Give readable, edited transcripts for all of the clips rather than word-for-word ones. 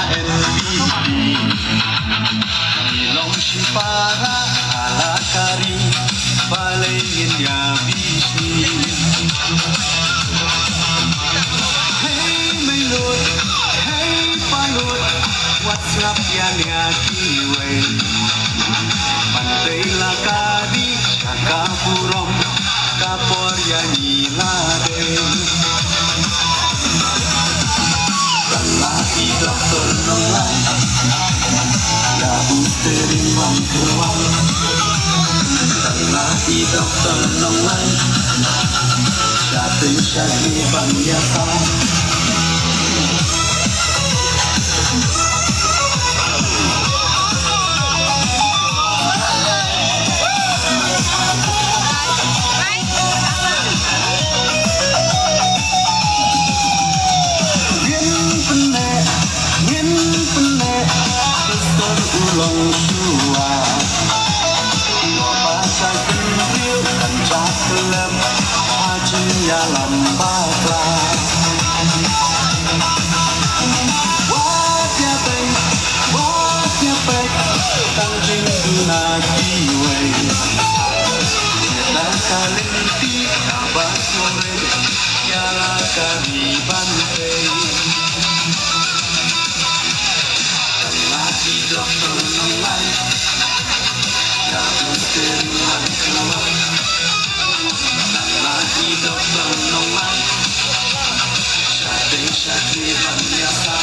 NBB Ilong para ala kari Balengin ya bisni Hey melut, hey palut WhatsApp yan ya kiwe Pantai lakadi Kakapurom Kapor ya nilade Lelaki dokter nolai Ya busteri mangkewang Lelaki dokter nolai Syateng syakli bangyata Ulong sua Baca kendil kancah kelem Haji ya lambakla Wajah baik Tanjing guna kiwe Dan kalinti abah sore Yala kari bantai Dokter nolai Ya busteri mangkewang Lagi dokter nolai Syateng syakli bangyata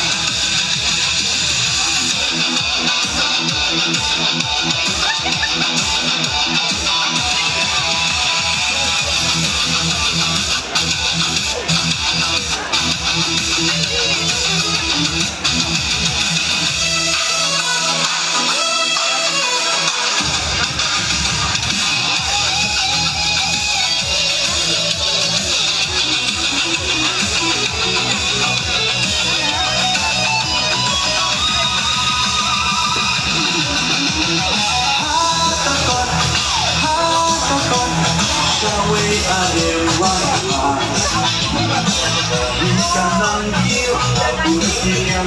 Shawe adewan Bisa nanggil Kursian